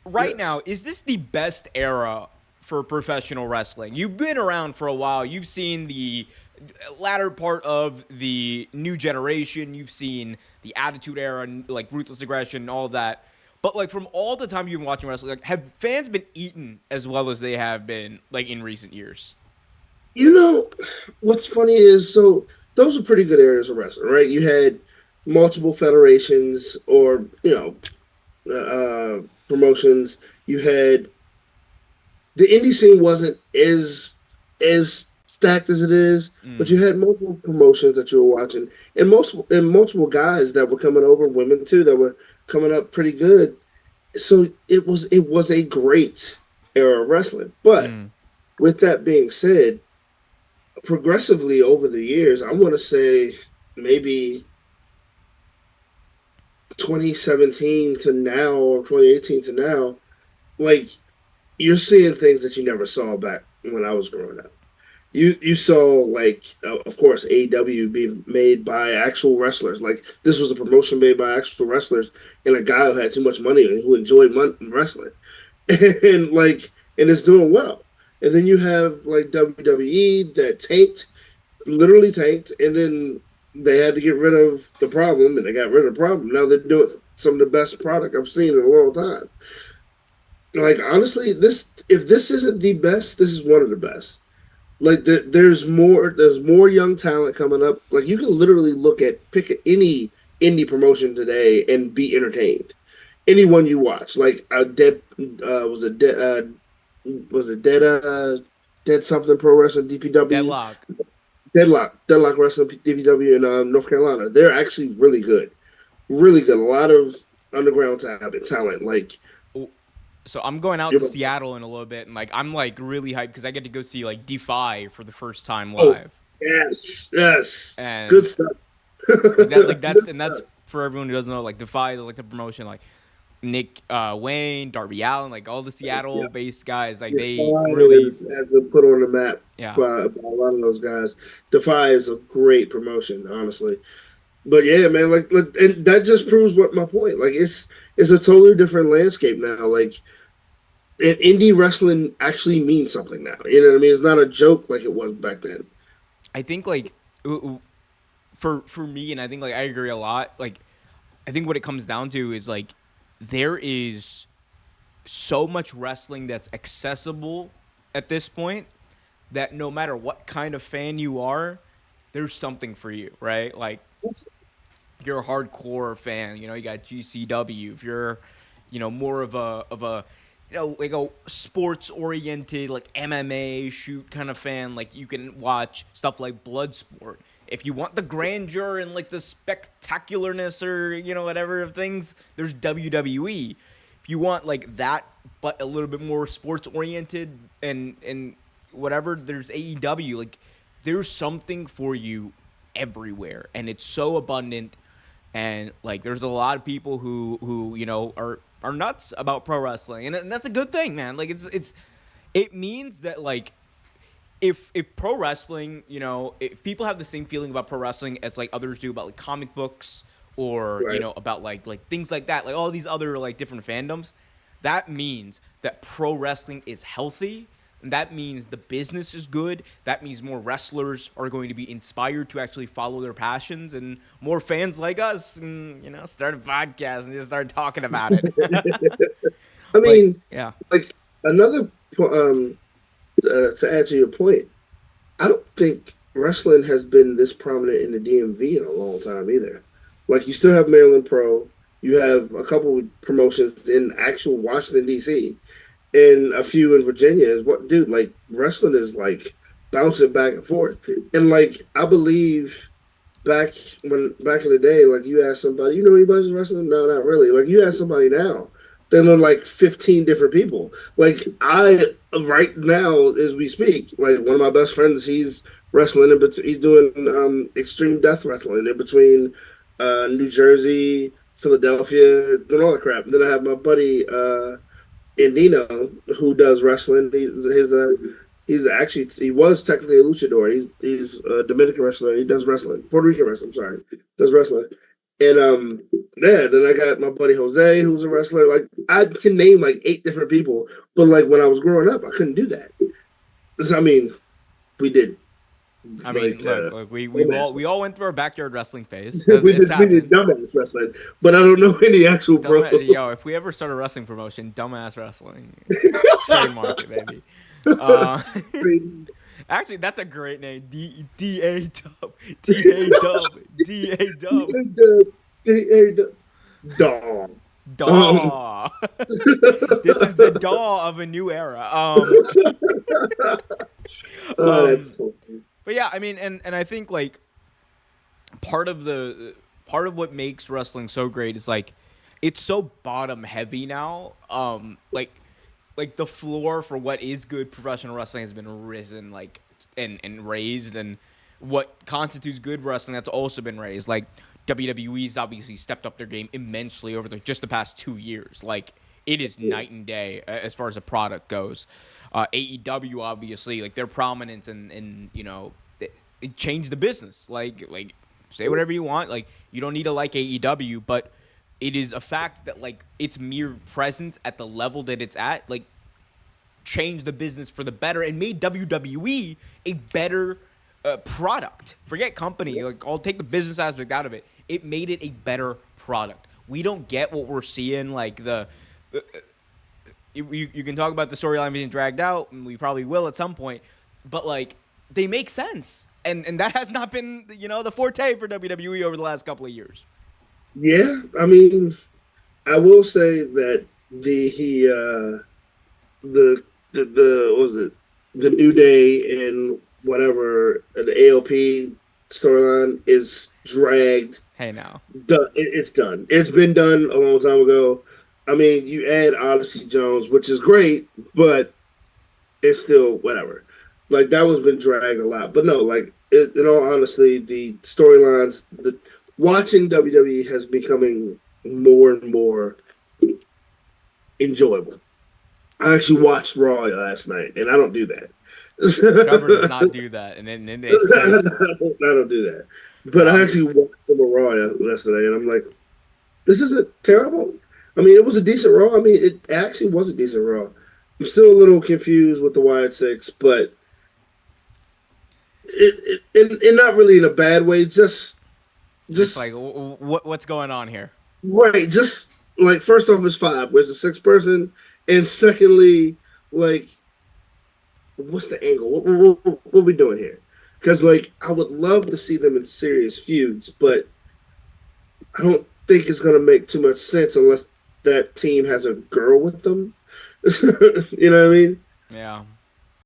right now, Yes. is this the best era for professional wrestling? You've been around for a while. You've seen the latter part of the new generation. You've seen the Attitude Era, like Ruthless Aggression, and all of that. But like from all the time you've been watching wrestling, like have fans been eaten as well as they have been like in recent years? You know, what's funny is those are pretty good areas of wrestling, right? You had multiple federations or, promotions. You had the indie scene wasn't as stacked as it is, but Mm. you had multiple promotions that you were watching, and multiple guys that were coming over, women too, that were coming up pretty good. So it was a great era of wrestling. But Mm. with that being said, progressively over the years, I want to say maybe 2017 to now or 2018 to now, like you're seeing things that you never saw back when I was growing up. You saw like of course AEW being made by actual wrestlers. Like this was a promotion made by actual wrestlers and a guy who had too much money and who enjoyed wrestling, and and it's doing well. And then you have like WWE that tanked, literally tanked, and then they had to get rid of the problem, and they got rid of the problem. Now they're doing some of the best product I've seen in a long time. Like honestly, this if this isn't the best, this is one of the best. Like there's more young talent coming up. Like you can literally pick any indie promotion today and be entertained. Anyone you watch, like a dead was it dead something pro wrestling DPW Deadlock. Deadlock wrestling DPW in North Carolina. They're actually really good. A lot of underground talent. Like So I'm going out to you're, Seattle in a little bit, and like I'm like really hyped because I get to go see like Defy for the first time oh live, yes, good and stuff. like that's Good and that's stuff. for everyone who doesn't know, like Defy is like the promotion, like Nick Wayne, Darby Allen, like all the Yeah. Seattle based guys, like they Defy really, has been put on the map yeah. by a lot of those guys. Defy is a great promotion, honestly. But yeah, man, and that just proves what my point. Like it's a totally different landscape now. Like indie wrestling actually means something now. You know what I mean? It's not a joke like it was back then. I think like for me, and I think like I agree a lot. Like I think what it comes down to is like there is so much wrestling that's accessible at this point that no matter what kind of fan you are, there's something for you, right? Like if you're a hardcore fan, you got GCW. If you're, more of a like a sports oriented like MMA shoot kind of fan, like you can watch stuff like Bloodsport. If you want the grandeur and like the spectacularness or whatever of things, there's WWE. If you want like that but a little bit more sports oriented and whatever, there's AEW. Like there's something for you everywhere, and it's so abundant. And like there's a lot of people who are nuts about pro wrestling, and that's a good thing, man. Like it means that like if pro wrestling, if people have the same feeling about pro wrestling as like others do about like comic books or Right. about like things like that, like all these other like different fandoms, that means that pro wrestling is healthy. And that means the business is good. That means more wrestlers are going to be inspired to actually follow their passions, and more fans like us, and start a podcast and just start talking about it. I like, mean, yeah, like another to add to your point, I don't think wrestling has been this prominent in the DMV in a long time either. Like you still have Maryland Pro, you have a couple of promotions in actual Washington D.C. and a few in Virginia. Is what, dude? Like wrestling is like bouncing back and forth, and like I believe back back in the day, like you ask somebody, you know anybody's wrestling? No, not really. Like you ask somebody now, they know like 15 different people. Like I right now as we speak, like one of my best friends, he's wrestling in between, he's doing extreme death wrestling in between New Jersey, Philadelphia, and all that crap. And then I have my buddy Andino, who does wrestling. He's actually he was technically a luchador. He's a Dominican wrestler. He does wrestling. Puerto Rican wrestling. I'm sorry, does wrestling. And yeah, then I got my buddy Jose, who's a wrestler. Like I can name like 8 different people, but like when I was growing up, I couldn't do that. I mean, we did I mean, like look, dumbass we wrestling. all went through our backyard wrestling phase. we It's did happened. dumbass wrestling, but I don't know any actual Dumb, pro. yo, if we ever start a wrestling promotion, dumbass wrestling, trademark it, baby. Uh, actually, that's a great name. D A Dub, D A Dub. Dog. Um, Daw. This is the daw of a new era. that's Um, so but yeah, I mean, and I think like part of the part of what makes wrestling so great is like it's so bottom heavy now. Like the floor for what is good professional wrestling has been risen like and raised, and what constitutes good wrestling that's also been raised. Like WWE's obviously stepped up their game immensely over just the past 2 years. Like it is night and day as far as a product goes. AEW obviously like their prominence and it changed the business. Like say whatever you want. Like you don't need to like AEW, but it is a fact that like its mere presence at the level that it's at like changed the business for the better and made WWE a better product. Forget company. Like I'll take the business aspect out of it. It made it a better product. We don't get what we're seeing. Like you can talk about the storyline being dragged out, and we probably will at some point. But like they make sense, and that has not been the forte for WWE over the last couple of years. yeah. I mean, I will say that the what was it, the New Day and whatever the AOP storyline is dragged. Hey now, It's done. It's been done a long time ago. I mean, you add Odyssey Jones, which is great, but it's still whatever. Like that was been dragged a lot, but no, like in all honesty, the storylines, the watching WWE has becoming more and more enjoyable. I actually watched Raw last night, and I don't do that. Trevor does not do that, and it's crazy. I don't do that. But I Um, actually watched some of Raw yesterday, and I'm like, this isn't terrible. I mean, it was a decent Raw. I mean, it actually was a decent Raw. I'm still a little confused with the Wyatt Six, but and not really in a bad way. just like Just what's going on here? right. Just like first off, it's five. Where's the sixth person? And secondly, like, what's the angle? What are we doing here? Because like, I would love to see them in serious feuds, but I don't think it's gonna make too much sense unless that team has a girl with them. You know what I mean? Yeah.